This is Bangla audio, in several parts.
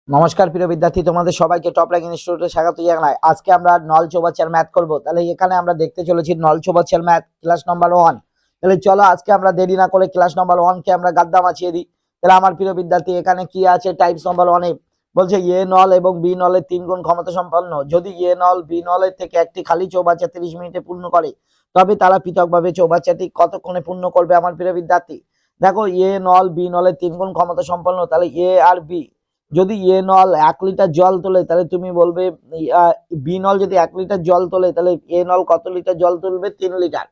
নমস্কার প্রিয় বিদ্যার্থী, তোমাদের সবাইকে টপ র্যাঙ্ক ইনস্টিটিউটে স্বাগত জানাই। আজকে আমরা নল চৌবাচ্চার ম্যাথ করব। তাহলে এখানে আমরা দেখতে চলেছি নল চৌবাচ্চার ম্যাথ ক্লাস নাম্বার 1। তাহলে চলো আজকে আমরা দেরি না করে ক্লাস নাম্বার 1 কে আমরা গাদ্দা মাছিয়ে দিই। তাহলে আমার প্রিয় বিদ্যার্থী, এখানে কি আছে? টাইপস নাম্বার 1 এ বলছে এ নল এবং বি নলের 3 গুণ ক্ষমতা সম্পন্ন যদি এ নল বি নলের থেকে একটি খালি চৌবাচ্চা 30 মিনিটে পূর্ণ করে, তবে তারা পৃথকভাবে চৌবাচ্চাটি কতক্ষণে পূর্ণ করবে? আমার প্রিয় বিদ্যার্থী, দেখো এ নল বি নলের 3 গুণ ক্ষমতা সম্পন্ন। তাহলে এ আর বি যদি এ নল 1 লিটার জল তোলে, তাহলে তুমি বলবে বি নল যদি 1 লিটার জল তোলে, তাহলে এ নল কত লিটার জল তুলবে? 3 লিটার।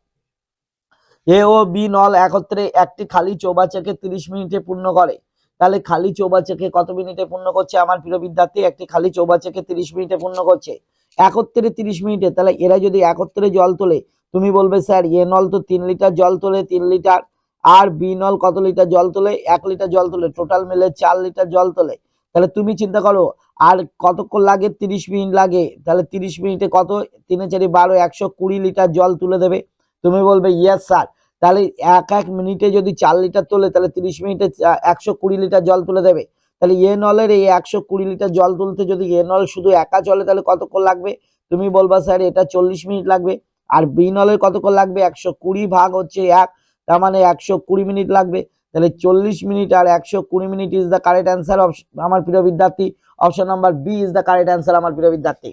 এ ও বি নল একত্রে একটি খালি চৌবাচ্চাকে 30 মিনিটে পূর্ণ করে। তাহলে খালি চৌবাচ্চাকে কত মিনিটে পূর্ণ করছে? আমার প্রিয় বিদ্যার্থী, একটি খালি চৌবাচ্চাকে 30 মিনিটে পূর্ণ করছে। একত্রে 30 মিনিটে। তাহলে এরা যদি একত্রে জল তোলে, তুমি বলবে স্যার এ নল তো 3 লিটার জল তোলে, 3 লিটার, আর বি নল কত লিটার জল তোলে? 1 লিটার জল তোলে, টোটাল মিলে 4 লিটার জল তোলে। তাহলে তুমি চিন্তা করো আর কতক্ষণ লাগে? 30 মিনিট লাগে। তাহলে 30 মিনিটে কত? 3 4 12, 120 লিটার জল তুলে দেবে। তুমি বলবে ইয়েস স্যার। তাহলে এক মিনিটে যদি 4 লিটার তোলে, তাহলে 30 মিনিটে 120 লিটার জল তুলে দেবে। তাহলে এ নলের এই 120 লিটার জল তুলতে যদি এ নল শুধু একা চলে, তাহলে কতক্ষণ লাগবে? তুমি বলবা স্যার এটা 40 মিনিট লাগবে। আর বি নলের কতক্ষণ লাগবে? 120 ভাগ হচ্ছে 1, তার মানে 120 মিনিট লাগবে। তাহলে 40 মিনিট আর 120 minute is the correct answer আমার প্রিয় বিদ্যার্থী। Option number B is the correct answer আমার প্রিয় বিদ্যার্থী।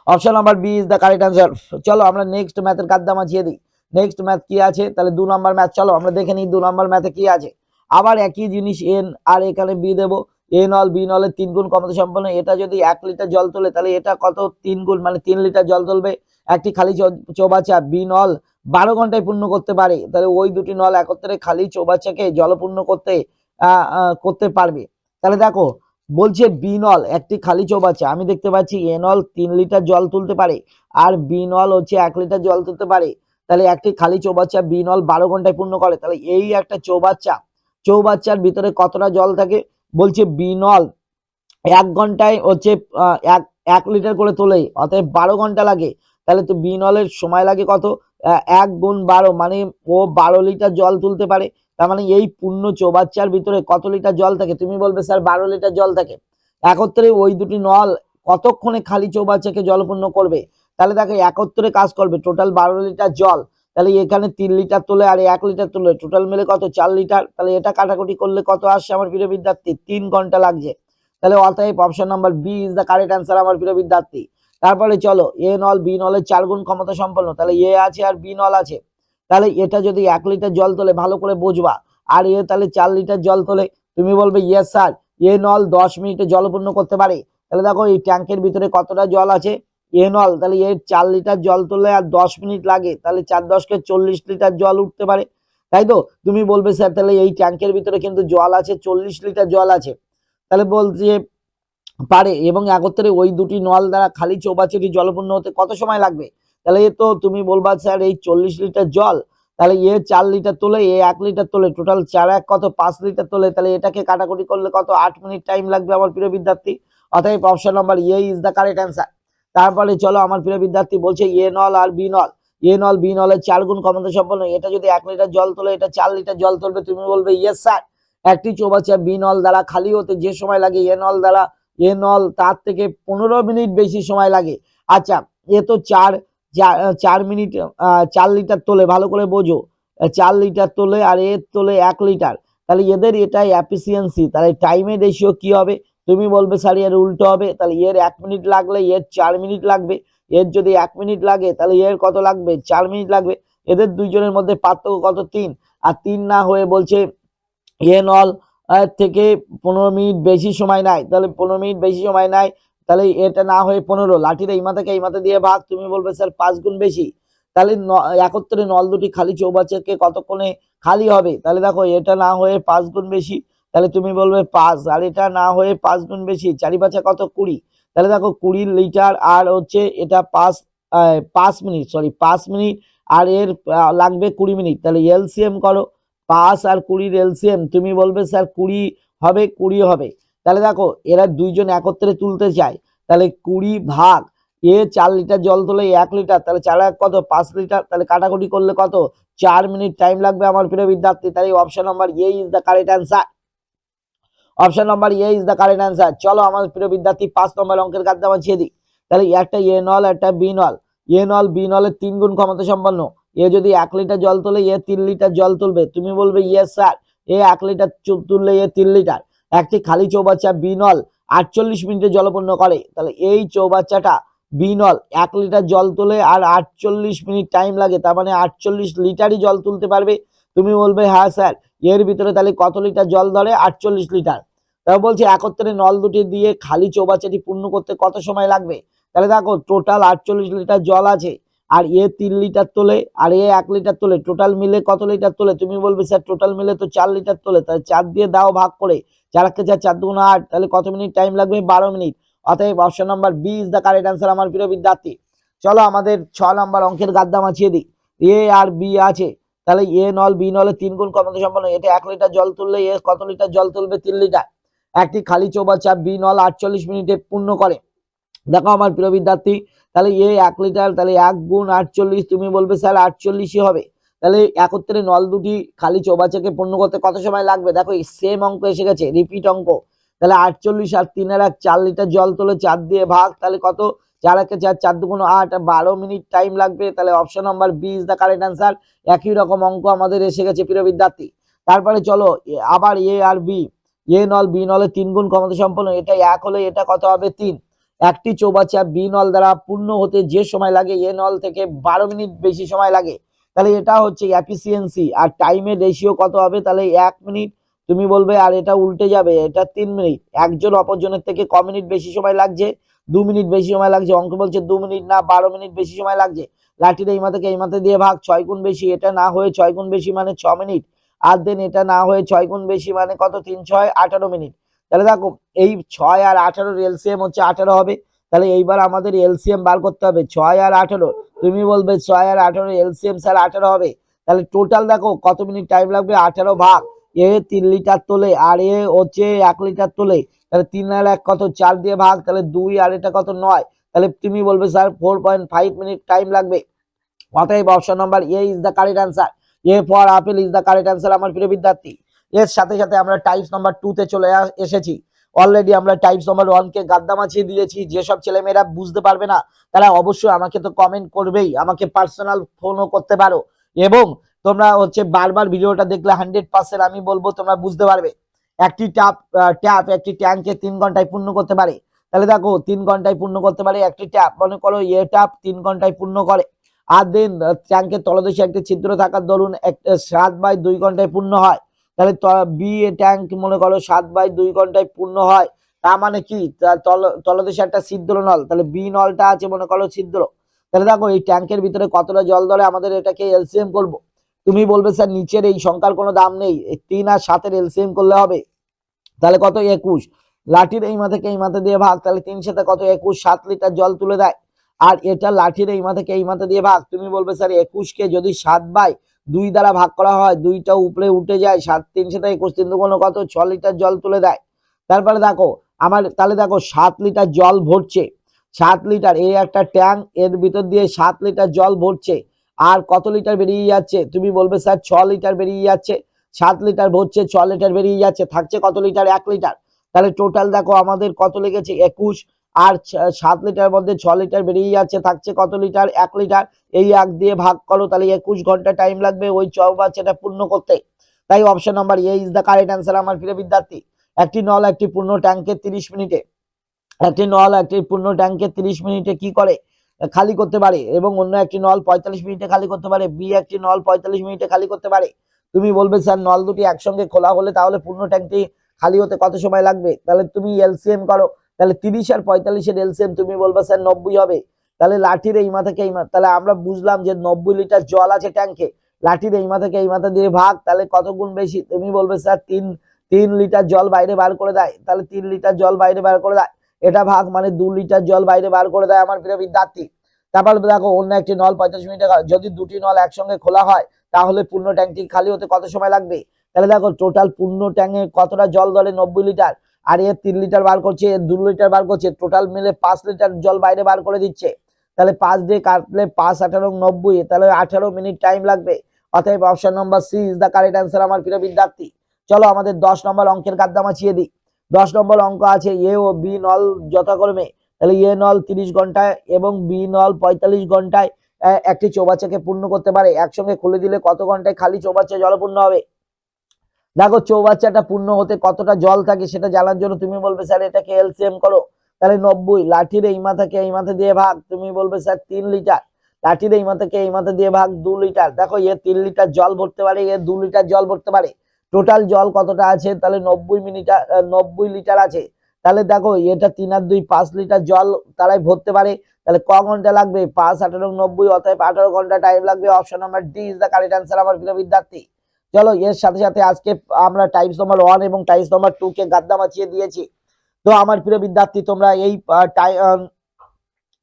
Option number B is the correct answer. চলো আমরা নেক্সট ম্যাথের গাদ্দা মাছিয়ে দিই। নেক্সট ম্যাথ কি আছে? তাহলে 2 নম্বর ম্যাথ, চলো আমরা দেখে নিই 2 নম্বর ম্যাথে কি আছে। আবার একই জিনিস এন আর এখানে বি দেবো। এ নল বি নলের 3 গুণ ক্ষমতা সম্পন্ন। এটা যদি 1 লিটার জল তোলে, তাহলে এটা কত? 3 গুণ, মানে 3 লিটার জল তুলবে। একটি খালি চৌবাচ্চা বি নল 12 ঘন্টায় পূর্ণ করতে পারে। তাহলে ওই দুটি নল একত্রে খালি চৌবাচ্চাকে জলপূর্ণ করতে পারবে। তাহলে দেখো বলছে বি নল একটি খালি চৌবাচ্চা, আমি দেখতে পাচ্ছি এ নল 3 লিটার জল তুলতে পারে আর বি নল হচ্ছে 1 লিটার জল তুলতে পারে। তাহলে একটি খালি চৌবাচ্চা বি নল 12 ঘন্টায় পূর্ণ করে। তাহলে এই একটা চৌবাচ্চার ভিতরে কতটা জল থাকে? বলছে বি নল 1 ঘন্টায় হচ্ছে এক লিটার করে তোলে, অতএব 12 ঘন্টা লাগে। তাহলে তো বি নলের সময় লাগে কত? 1 গুণ 12, মানে ও 12 লিটার জল তুলতে পারে। তার মানে এই পূর্ণ চৌবাচ্চার ভিতরে কত লিটার জল থাকে? তুমি বলবে স্যার 12 লিটার জল থাকে। একত্রে ওই দুটি নল কতক্ষণে খালি চৌবাচ্চাকে জলপূর্ণ করবে? তাহলে দেখো একত্রে কাজ করবে, টোটাল 12 লিটার জল। তাহলে এখানে 3 লিটার তোলে আর 1 লিটার তোলে, টোটাল মিলে কত? 4 লিটার। তাহলে এটা কাটাকুটি করলে কত আসছে আমার প্রিয় বিদ্যার্থী? 3 ঘন্টা লাগছে। তাহলে অতএব option number B is the correct answer আমার প্রিয় বিদ্যার্থী। তারপরে চলো এ নল বি নলের 4 গুণ ক্ষমতা সম্পন্ন। তাহলে এ আছে আর বি নল আছে। তাহলে এটা যদি 1 লিটার জল তোলে, ভালো করে বুঝবা, আর এ তাহলে 4 লিটার জল তোলে, তুমি বলবে ইয়েস স্যার এ নল 10 মিনিটে জলপূর্ণ করতে পারে। তাহলে দেখো এই ট্যাঙ্কের ভিতরে কতটা জল আছে? এ নল তাহলে এর 4 লিটার জল তোলে আর 10 মিনিট লাগে, তাহলে 4 10 কে 40 লিটার জল উঠতে পারে, তাই তো? তুমি বলবে স্যার তাহলে এই ট্যাঙ্কের ভিতরে কিন্তু জল আছে, 40 লিটার জল আছে। তাহলে বলছে পারে এবং একত্রে ওই দুটি নল দ্বারা খালি চৌবাচ্চাটি জলপূর্ণ হতে কত সময় লাগবে? তাহলে এ তো তুমি বলবা স্যার এই 40 লিটার জল, তাহলে এ 4 লিটার তোলে, এ 1 লিটার তোলে, টোটাল 4 1 কত? 5 লিটার তোলে। তাহলে এটাকে কাটাকুটি করলে কত? 8 মিনিট টাইম লাগবে আমার প্রিয় বিদ্যার্থী। অতএব option number A is the correct answer. তারপরে চলো আমার প্রিয় বিদ্যার্থী, বলছে এ নল আর বি নল, এ নল বি নলের 4 গুণ ক্ষমতা সম্পন্ন। এটা যদি 1 লিটার জল তোলে, এটা 4 লিটার জল তুলবে। তুমি বলবে ইয়েস স্যার। একটি চৌবাচ্চা বি নল দ্বারা খালি হতে যে সময় লাগে এ নল তার থেকে 15 মিনিট বেশি সময় লাগে। আচ্ছা, এ তো 4 মিনিট 4 লিটার তোলে, ভালো করে বোঝো, 4 লিটার তোলে আর এর তোলে 1 লিটার। তাহলে এদের এটাই এফিসিয়েন্সি, তাহলে টাইমের রেশিও কি হবে? তুমি বলবে স্যার এর উল্টো হবে। তাহলে এর 1 মিনিট লাগলে এর 4 মিনিট লাগবে। এর যদি 1 মিনিট লাগে, তাহলে এর কত লাগবে? 4 মিনিট লাগবে। এদের দুইজনের মধ্যে পার্থক্য কত? 3। আর 3 না হয়ে বলছে এ নল থেকে 15 মিনিট বেশি সময় নেয়। তাহলে 15 মিনিট বেশি সময় নেয়, তাহলে এটা না হয়ে 15, লাঠির এই মাথাকে এই মাথা দিয়ে ভাগ। তুমি বলবে স্যার 5 গুণ বেশি। তাহলে একত্রে নল দুটি খালি চৌবাচ্চাকে কতক্ষণে খালি হবে? তাহলে দেখো এটা না হয়ে 5 গুণ বেশি, তাহলে তুমি বলবে 5, আর এটা না হয়ে 5 গুণ বেশি, 4 5 কত? 20। তাহলে দেখো 20 লিটার আর হচ্ছে এটা 5 মিনিট, সরি 5 মিনিট, আর এর লাগবে 20 মিনিট। তাহলে এলসিএম করো, 5 আর 20 এলসিএম, তুমি বলবে স্যার 20 হবে, 20 হবে। তাহলে দেখো এরা দুইজন একত্রে তুলতে চায়, তাহলে 20 ভাগ এ 4 লিটার জল তোলে 1 লিটার, তাহলে 4 1 কত? 5 লিটার। তাহলে কাটাকুটি করলে কত? 4 মিনিট টাইম লাগবে আমার প্রিয় বিদ্যার্থী। তাই option number A is the correct answer. Option number A is the correct answer. চলো আমাদের প্রিয় বিদ্যার্থী 5 নম্বর অঙ্কের গাদ্দামা বাঁচিয়ে দিই। তাহলে একটা এ নল একটা বি নল, এ নল বি নলের 3 গুণ ক্ষমতা সম্পন্ন। এ যদি 1 লিটার জল তোলে এ 3 লিটার জল তুলবে। তুমি বলবে ইয়েস স্যার, এ 1 লিটার তুললে এ 3 লিটার। একটি খালি চৌবাচ্চা বি নল 48 মিনিটে জলপূর্ণ করে। তাহলে এই চৌবাচ্চাটা বি নল 1 লিটার জল তোলে আর 48 মিনিট টাইম লাগে, তার মানে 48 লিটারই জল তুলতে পারবে। তুমি বলবে হ্যাঁ স্যার, এর ভিতরে তাহলে কত লিটার জল ধরে? 48 লিটার। তারপর বলছে একত্রে নল দুটি দিয়ে খালি চৌবাচ্চাটি পূর্ণ করতে কত সময় লাগবে? তাহলে দেখো টোটাল 48 লিটার জল আছে, আর এ 3 লিটার তোলে আর এ 1 লিটার তোলে, টোটাল মিলে কত লিটার তোলে? তুমি বলবে স্যার টোটাল মিলে তো 4 লিটার তোলে। তাহলে 4 দিয়ে দাও ভাগ করে, 4 কে 4 4 দুগুণ 8, তাহলে কত মিনিট টাইম লাগবে? 12 মিনিট। অতএব option number B is the correct answer আমার প্রিয় বিদ্যার্থী। চলো আমাদের 6 নম্বর অঙ্কের গাদ্দাম বাঁচিয়ে দিই। এ আর বি আছে, তাহলে এ নল বি নলের 3 গুণ ক্ষমতা সম্পন্ন। এটা 1 লিটার জল তুললে এ কত লিটার জল তুলবে? 3 লিটার। একটি খালি চৌবাচ্চা বি নল 48 মিনিটে পূর্ণ করে। দেখো আমার প্রিয় বিদ্যার্থী, তাহলে এ 1 লিটার, তাহলে 1 গুণ 48, তুমি বলবে স্যার 48ই হবে। তাহলে একত্রে নল দুটি খালি চৌবাচ্চাকে পূর্ণ করতে কত সময় লাগবে? দেখো সেম অঙ্ক এসে গেছে, রিপিট অঙ্ক। তাহলে 48 আর 3 এর 1, 4 লিটার জল তোলে, 4 দিয়ে ভাগ, তাহলে কত? 4 একে 4, 4 দুগুণ 8, 12 মিনিট টাইম লাগবে। তাহলে option number B is the correct answer. একই রকম অঙ্ক আমাদের এসে গেছে প্রিয় বিদ্যার্থী। তারপরে চলো আবার এ আর বি, এ নল বি নলের 3 গুণ ক্ষমতা সম্পন্ন। এটা 1 হলে এটা কত হবে? 3। একটি চৌবাচ্চা বি নল দ্বারা পূর্ণ হতে যে সময় লাগে এ নল থেকে 12 মিনিট বেশি সময় লাগে। তাহলে এটা হচ্ছে এফিসিয়েন্সি, আর টাইমের রেশিও কত হবে? তাহলে 1 মিনিট। তুমি বলবে আর এটা উল্টে যাবে, এটা 3 মিনিট। একজন অপরজনের থেকে ক মিনিট বেশি সময় লাগছে? 2 মিনিট বেশি সময় লাগছে। অঙ্ক বলছে 2 মিনিট না 12 মিনিট বেশি সময় লাগছে। লাঠির এই মাথাকে এই মাথা দিয়ে ভাগ, 6 গুণ বেশি। এটা না হয়ে 6 গুণ বেশি মানে 6 মিনিট। আর দেন এটা না হয়ে 6 গুণ বেশি মানে কত? 3 6 18 মিনিট। তাহলে দেখো এই 6 আর 18 এলসিএম হচ্ছে 18 হবে। তাহলে এইবার আমাদের এলসিএম বার করতে হবে 6 আর 18। তুমি বলবে 6 আর 18 এলসিএম স্যার 18 হবে। তাহলে টোটাল দেখো কত মিনিট টাইম লাগবে? 18 ভাগ, এ 3 লিটার তোলে আর এ হচ্ছে 1 লিটার তোলে। তাহলে 3 আর 1 কত? 4 দিয়ে ভাগ, তাহলে 2 আর এটা কত? 9। তাহলে তুমি বলবে স্যার 4.5 মিনিট টাইম লাগবে। অতএব option number A is the correct answer. A for apple is the correct answer আমার প্রিয় বিদ্যার্থী। এর সাথে সাথে আমরা টাইপস নাম্বার 2 তে চলে এসেছি। অলরেডি আমরা টাইপস নাম্বার 1 কে গাদ্দা মাছিয়ে দিয়েছি। যেসব ছেলেমেয়েরা বুঝতে পারবে না তারা অবশ্যই আমাকে তো কমেন্ট করবেই, আমাকে পার্সোনাল ফোনও করতে পারো, এবং তোমরা হচ্ছে বারবার ভিডিওটা দেখলে 100% আমি বলবো তোমরা বুঝতে পারবে। একটি ট্যাপ একটি ট্যাঙ্কে 3 ঘন্টায় পূর্ণ করতে পারে। তাহলে দেখো 3 ঘন্টায় পূর্ণ করতে পারে একটি ট্যাপ। মনে করো এ ট্যাপ 3 ঘন্টায় পূর্ণ করে। আর দেন ট্যাঙ্কের তলদেশে একটি ছিদ্র থাকার দরুন 7/2 ঘন্টায় পূর্ণ হয়। তাহলে বি ট্যাঙ্ক মনে করো 7/2 ঘন্টায় পূর্ণ হয়। তার মানে কি? তলদেশে একটা ছিদ্র নল, তাহলে বি নলটা আছে মনে করো ছিদ্র। তাহলে দেখো এই ট্যাঙ্কের ভিতরে কতটা জল ধরে, আমাদের এটাকে এলসিএম করব। তুমি বলবে স্যার নিচের এই সংখ্যার কোনো দাম নেই, 3 আর 7 এর এলসিএম করলে হবে। তাহলে কত? 21। লাঠির এই মাথাকে এই মাথা দিয়ে ভাগ, তাহলে 3 সাথে কত? 21, 7 লিটার জল তুলে দেয়। আর এটা লাঠির এই মাথাকে এই মাথা দিয়ে ভাগ। তুমি বলবে স্যার 21 কে যদি 7/2 দ্বারা ভাগ করা হয়, 2টা উপরে উঠে যায়, 7 3 সাথে 21, 3 দুগুণ কত? 6 লিটার জল তুলে দেয়। তারপরে দেখো আমার, তাহলে দেখো 7 লিটার জল ভরছে। 7 লিটার, এই একটা ট্যাঙ্ক, এর ভিতর দিয়ে 7 লিটার জল ভরছে। আর কত লিটার বেরিয়ে যাচ্ছে? তুমি বলবে স্যার 6 লিটার বেরিয়ে যাচ্ছে। 7 লিটার ভরছে, 6 লিটার বেরিয়ে যাচ্ছে, থাকছে কত লিটার? 1 লিটার। তাহলে টোটাল দেখো আমাদের কত লেগেছে? 21। আর 7 লিটার মধ্যে 6 লিটার বেরিয়ে যাচ্ছে, থাকছে কত লিটার? 1 লিটার। এই 1 দিয়ে ভাগ করো, তাহলে 21 ঘন্টা টাইম লাগবে ওই চৌবাচ্চাটা পূর্ণ করতে। তাই option number A is the correct answer আমার প্রিয় বিদ্যার্থী। একটি নল একটি পূর্ণ ট্যাঙ্কে 30 মিনিটে, একটি নল একটি পূর্ণ ট্যাঙ্কে 30 মিনিটে কি করে? খালি করতে পারে। এবং অন্য একটি নল 45 মিনিটে খালি করতে পারে। বি একটি নল 45 মিনিটে খালি করতে পারে। তুমি বলবে স্যার নল দুটি একসঙ্গে খোলা হলে তাহলে পূর্ণ ট্যাঙ্কটি খালি হতে কত সময় লাগবে? তাহলে তুমি এলসিএম করো। তাহলে 30 আর 45 এর এলসিএম তুমি বলবে স্যার 90 হবে। তাহলে লাঠির এই মাথাকে এই মাথা, তাহলে আমরা বুঝলাম যে 90 লিটার জল আছে ট্যাঙ্কে। লাঠির এই মাথাকে এই মাথা দিয়ে ভাগ, তাহলে কত গুণ বেশি? তুমি বলবে স্যার 3 লিটার জল বাইরে বার করে দেয়। তাহলে 3 লিটার জল বাইরে বার করে দেয়, এটা ভাগ মানে 2 লিটার জল বাইরে বার করে দেয় আমার প্রিয় বিদ্যার্থী। তারপর দেখো অন্য একটি নল 45 মিনিটে, যদি দুটি নল একসঙ্গে খোলা হয় তাহলে পূর্ণ ট্যাঙ্কটি খালি হতে কত সময় লাগবে? তাহলে দেখো টোটাল পূর্ণ ট্যাঙ্কে কতটা জল ধরে? 90 লিটার। আর এর 3 লিটার বার করছে, এর 2 লিটার বার করছে, টোটাল মিলে 5 লিটার জল বাইরে বার করে দিচ্ছে। তাহলে 5 দিয়ে কাটলে 5 18 90, তাহলে 18 মিনিট টাইম লাগবে। অতএব option number C is the correct answer আমার প্রিয় বিদ্যার্থী। চলো আমাদের 10 নম্বর অঙ্কের গাদ্দা মাছিয়ে দিই। 10 নম্বর অঙ্ক আছে এ ও বি নল যথাক্রমে, তাহলে এ নল 30 ঘন্টায় এবং বি নল 45 ঘন্টায় একটি চৌবাচ্চাকে পূর্ণ করতে পারে। একসঙ্গে খুলে দিলে কত ঘন্টায় খালি চৌবাচ্চা জলপূর্ণ হবে? দেখো চৌবাচ্চাটা পূর্ণ হতে কতটা জল থাকে সেটা জানার জন্য তুমি বলবে স্যার এটাকে এলসিএম করো, তাহলে 90 লাঠির এই মাথাকে এই মাথা দিয়ে ভাগ, তুমি বলবে স্যার 3 লিটার, লাঠির এই মাথাকে এই মাথা দিয়ে ভাগ 2 লিটার। দেখো এ 3 লিটার জল ভরতে পারে, এ 2 লিটার জল ভরতে পারে, টোটাল জল কতটা আছে? তাহলে 90 লিটার আছে। তাহলে দেখো এটা 3 আর 2 5 লিটার জল তারাই ভরতে পারে। তাহলে ক ঘন্টা লাগবে? 5 18 90, অতএব 18 ঘন্টা টাইম লাগবে। Option number D is the correct answer আমার প্রিয় বিদ্যার্থী। চলো এর সাথে সাথে আজকে আমরা টাইপস নাম্বার 1 এবং টাইপস নাম্বার 2 কে গাদ্দা মাচিয়ে দিয়েছি। তো আমার প্রিয় বিদ্যার্থী তোমরা এই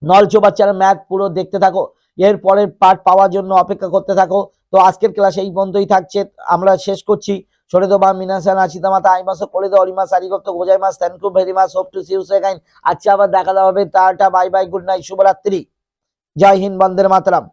নল চৌবাচ্চার ম্যাথ পুরো দেখতে থাকো, এর পরের পার্ট পাওয়ার জন্য অপেক্ষা করতে থাকো। তো আজকের ক্লাস এই পর্যন্তই থাকছে, আমরা শেষ করছি। সরে দো বা মিনাসান আছিতা মাতা আইমাসো করে দো অরিমাস আরিগত গোজাই মাস, thank you very much, hope to see you again. আচ্ছা আবার দেখা হবে, tata bye bye, good night, শুভরাত্রি, জয় হিন্দ, বন্দে মাতরম।